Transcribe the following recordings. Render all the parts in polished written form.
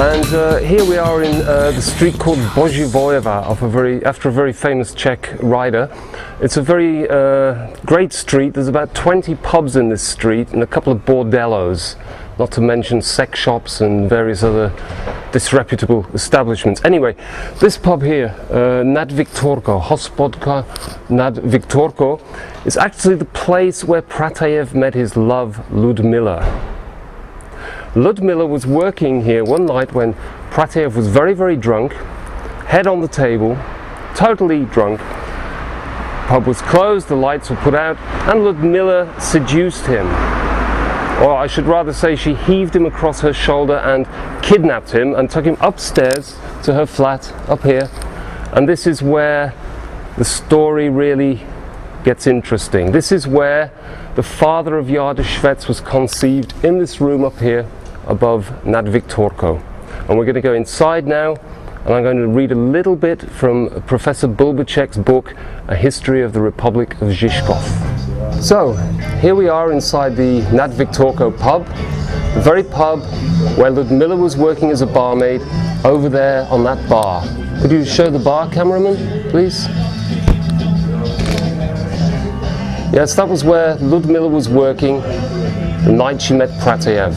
And here we are in the street called Boživojeva after a very famous Czech writer. It's a very great street. There's about 20 pubs in this street and a couple of bordellos, not to mention sex shops and various other disreputable establishments. Anyway, this pub here, Nad Viktorko, Hospodka Nad Viktorko, is actually the place where Pratajev met his love Ludmila. Ludmila was working here one night when Pratajev was very, very drunk, head on the table, totally drunk. Pub was closed, the lights were put out, and Ludmila seduced him. Or I should rather say she heaved him across her shoulder and kidnapped him and took him upstairs to her flat up here. And this is where the story really gets interesting. This is where the father of Jáda Švec was conceived, in this room up here above Nad Viktorko. And we're going to go inside now, and I'm going to read a little bit from Professor Bulbacek's book, A History of the Republic of Žižkov. So, here we are inside the Nad Viktorko pub, the very pub where Ludmila was working as a barmaid, over there on that bar. Could you show the bar, cameraman, please? Yes, that was where Ludmila was working the night she met Pratajev.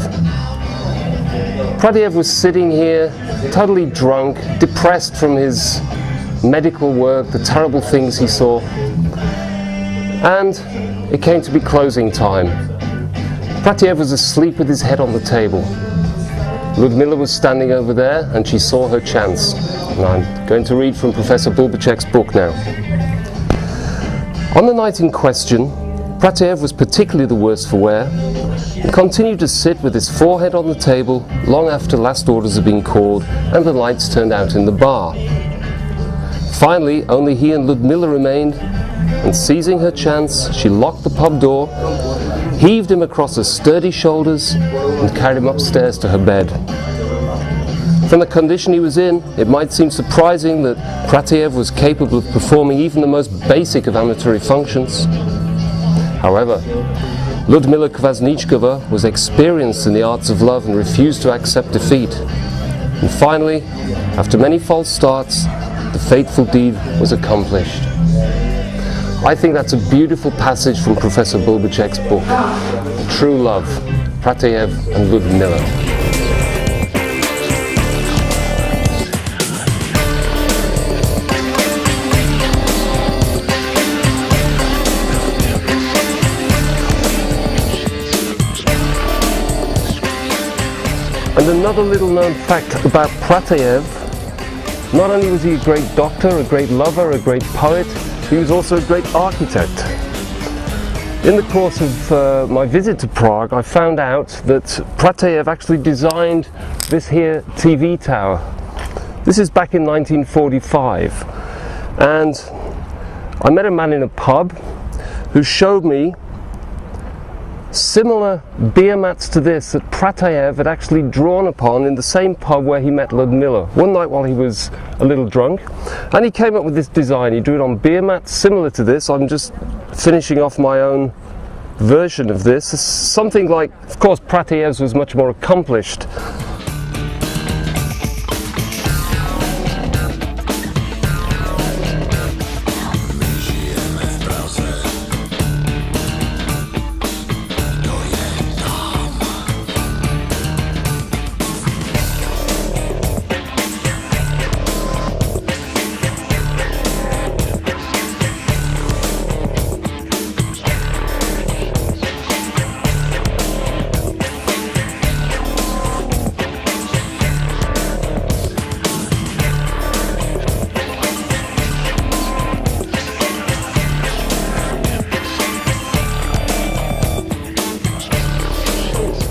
Pratajev was sitting here, totally drunk, depressed from his medical work, the terrible things he saw. And it came to be closing time. Pratajev was asleep with his head on the table. Ludmila was standing over there and she saw her chance. And I'm going to read from Professor Bulbacek's book now. On the night in question, Pratajev was particularly the worse for wear and continued to sit with his forehead on the table long after last orders had been called and the lights turned out in the bar. Finally, only he and Ludmila remained, and seizing her chance, she locked the pub door, heaved him across her sturdy shoulders and carried him upstairs to her bed. From the condition he was in, it might seem surprising that Pratajev was capable of performing even the most basic of amatory functions. However, Ludmila Kvasničkova was experienced in the arts of love and refused to accept defeat. And finally, after many false starts, the fateful deed was accomplished. I think that's a beautiful passage from Professor Bulbacek's book, True Love, Pratajev and Ludmila. And another little known fact about Pratajev, not only was he a great doctor, a great lover, a great poet, he was also a great architect. In the course of my visit to Prague, I found out that Pratajev actually designed this here TV tower. This is back in 1945. And I met a man in a pub who showed me similar beer mats to this that Pratajev had actually drawn upon in the same pub where he met Ludmila one night while he was a little drunk, and he came up with this design. He drew it on beer mats similar to this. I'm just finishing off my own version of this. It's something like, of course Pratajev's was much more accomplished.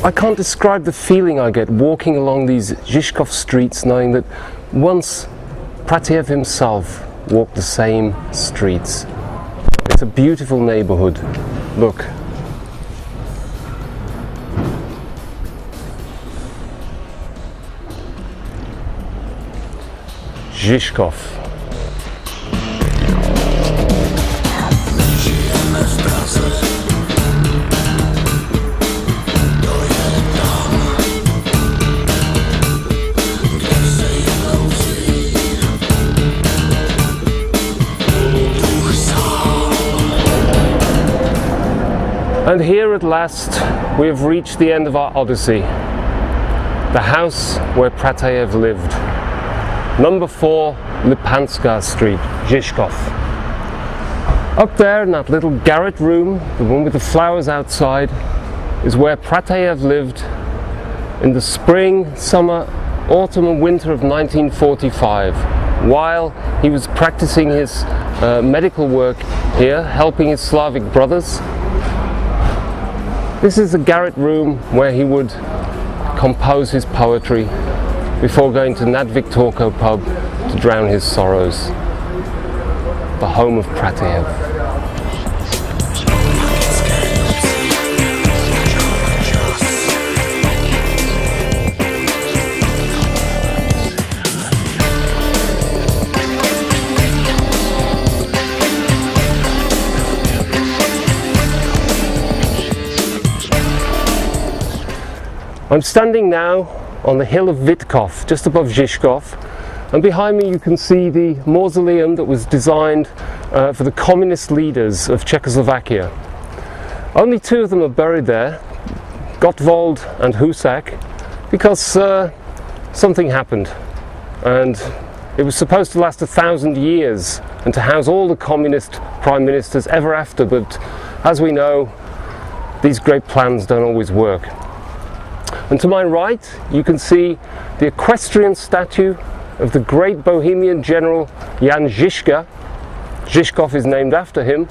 I can't describe the feeling I get walking along these Žižkov streets, knowing that once Pratajev himself walked the same streets. It's a beautiful neighborhood. Look. Žižkov. And here at last we have reached the end of our odyssey. The house where Pratajev lived. Number 4 Lipanská Street, Žižkov. Up there in that little garret room, the one with the flowers outside, is where Pratajev lived in the spring, summer, autumn and winter of 1945, while he was practicing his medical work here, helping his Slavic brothers. This is the garret room where he would compose his poetry before going to Nad Viktorko pub to drown his sorrows. The home of Pratajev. I'm standing now on the hill of Vitkov, just above Žižkov, and behind me you can see the mausoleum that was designed for the communist leaders of Czechoslovakia. Only 2 of them are buried there, Gottwald and Husak, because something happened, and it was supposed to last 1,000 years and to house all the communist prime ministers ever after, but as we know, these great plans don't always work. And to my right you can see the equestrian statue of the great Bohemian general Jan Žižka. Žižkov is named after him,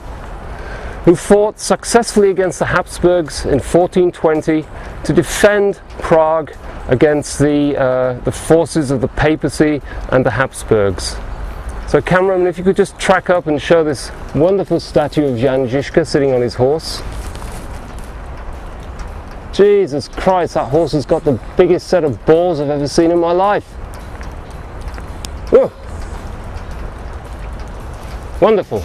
who fought successfully against the Habsburgs in 1420 to defend Prague against the forces of the papacy and the Habsburgs. So cameraman, if you could just track up and show this wonderful statue of Jan Žižka sitting on his horse. Jesus Christ, that horse has got the biggest set of balls I've ever seen in my life. Whoa. Wonderful.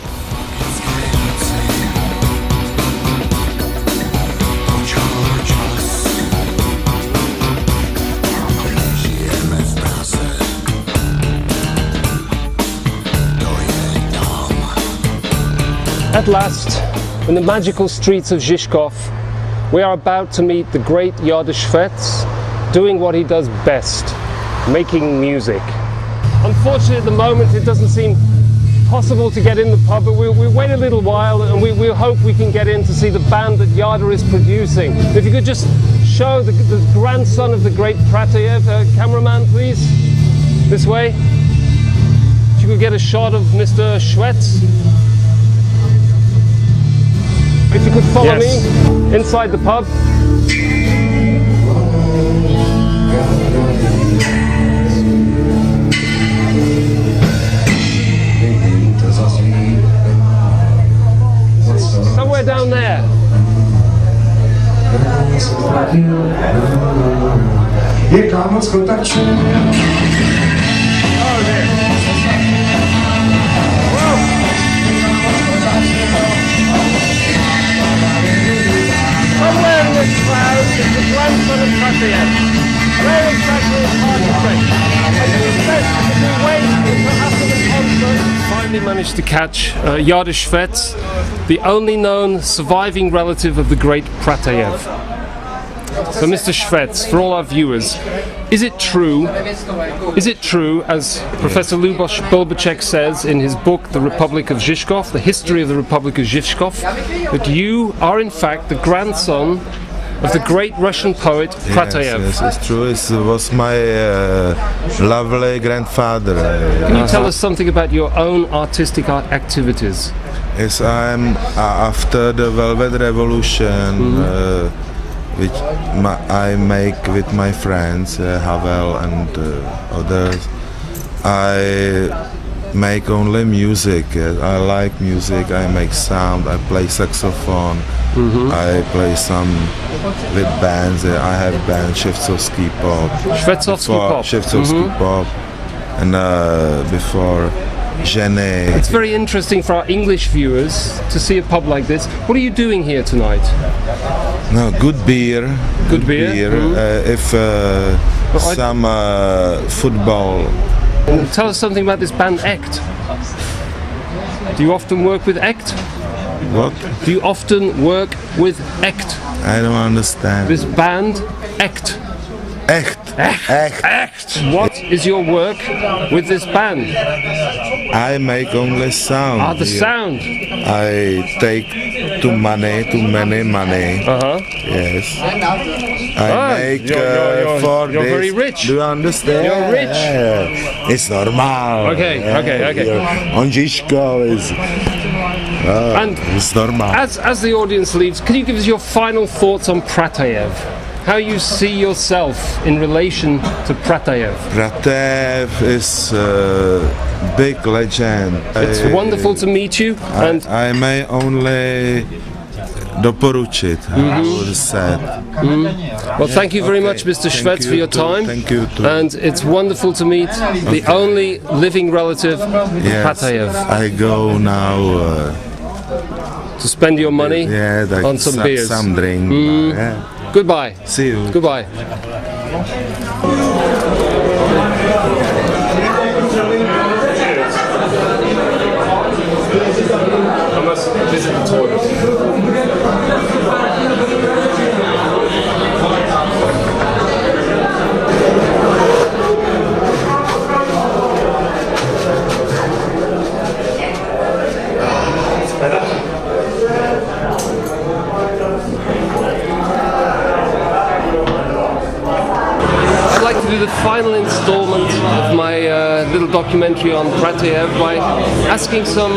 At last, in the magical streets of Žižkov, we are about to meet the great János Švec, doing what he does best, making music. Unfortunately at the moment it doesn't seem possible to get in the pub, but we'll wait a little while and we'll hope we can get in to see the band that Jáda is producing. If you could just show the grandson of the great Pratajev, cameraman please, this way. If you could get a shot of Mr. Švec. If you could follow me inside the pub. Somewhere down there. Oh, there. Somewhere in this crowd is the grandson of Pratajev. Where exactly is hard to say. And we said if we wait until after the concert. Finally managed to catch János Švec, the only known surviving relative of the great Pratajev. So Mr. Švec, for all our viewers, is it true, as Professor Luboš Bolbacek says in his book The Republic of Žižkov, the history of the Republic of Žižkov, that you are in fact the grandson of the great Russian poet Pratajev? Yes, it's true. It was my lovely grandfather. Can you tell us something about your own artistic art activities? Yes, I'm after the Velvet Revolution, which I make with my friends, Havel and others. I make only music. I like music. I make sound. I play saxophone. I play some with bands. I have band Shevtsovsky Pop. Shevtsovsky Pop. And before Jenny. It's very interesting for our English viewers to see a pub like this. What are you doing here tonight? No, good beer. Good beer. If some football. Tell us something about this band Act. Do you often work with Act? What? Do you often work with ACT? I don't understand. This band, ACT. Echt. ACT. What is your work with this band? I make only sound. Ah, the here. sound. I take too many money. Yes. I make for you're this. very rich. Do you understand? You're rich. Yeah. It's normal. Okay. On Žižkově is. And it's normal. as the audience leaves, can you give us your final thoughts on Pratajev? How you see yourself in relation to Pratajev? Pratajev is a big legend. It's wonderful to meet you, and I may only doporučit, I would say. well, thank you very much, Mr. Švec, for your time. Thank you too. And it's wonderful to meet the only living relative of Pratajev. I go now To spend your money on some beers. Some drink. Yeah. Goodbye. See you. Goodbye. I must visit the toilet. The final installment of my little documentary on Pratajev by asking some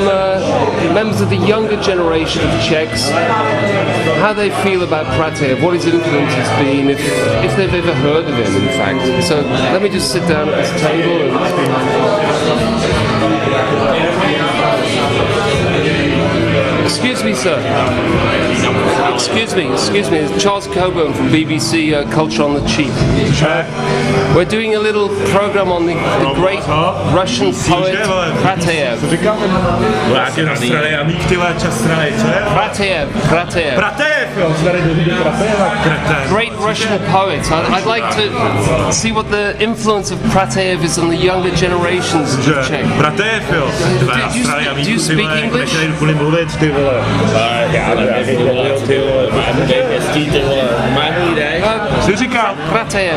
members of the younger generation of Czechs how they feel about Pratajev, what his influence has been, if they've ever heard of him, in fact. So let me just sit down at this table and excuse me, sir. Excuse me. It's Charles Coburn from BBC Culture on the Cheap. We're doing a little program on the great Russian poet Pratajev. Great Russian poet. I'd like to see what the influence of Pratajev is on the younger generations of Czech. Do you speak English? Jsi říkal? Pratajev.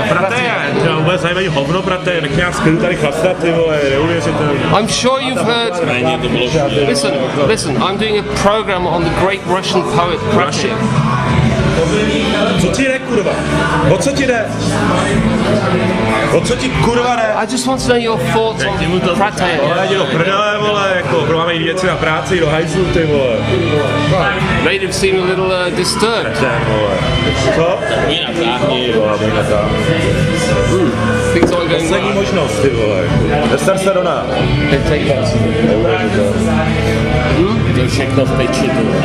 Já vůbec zajímají hovno, Pratajev, nech nějak skryt tady chlastat, ty vole, neuvěřitelný. I'm sure you've heard. Listen, I'm doing a program on the great Russian poet Pratajev. Co ti jde, kurva? O co ti jde? O co ti kurva jde? I just want to know your thoughts on Pratajev. Ale jdi do prdele, vole, jako máme jít věci na práci, do hajzlu, ty vole. Made him seem a little disturbed. Vole. Co? Things aren't going Poslední well. možnost, ty vole. Nestav se do nás. To je všechno v peči, ty vole.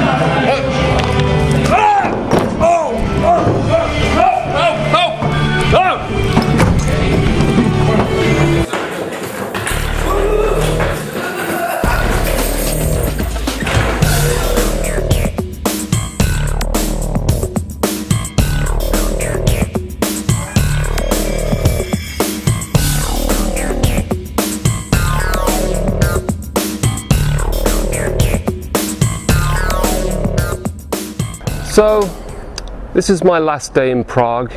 So, this is my last day in Prague.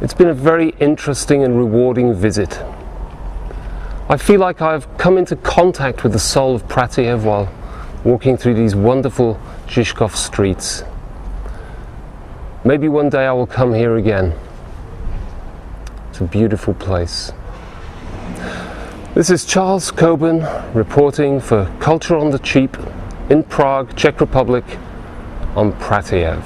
It's been a very interesting and rewarding visit. I feel like I've come into contact with the soul of Pratajev while walking through these wonderful Žižkov streets. Maybe one day I will come here again. It's a beautiful place. This is Charles Coburn reporting for Culture on the Cheap in Prague, Czech Republic, on Pratajev.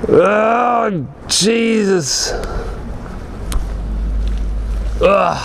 Oh, Jesus! Ugh.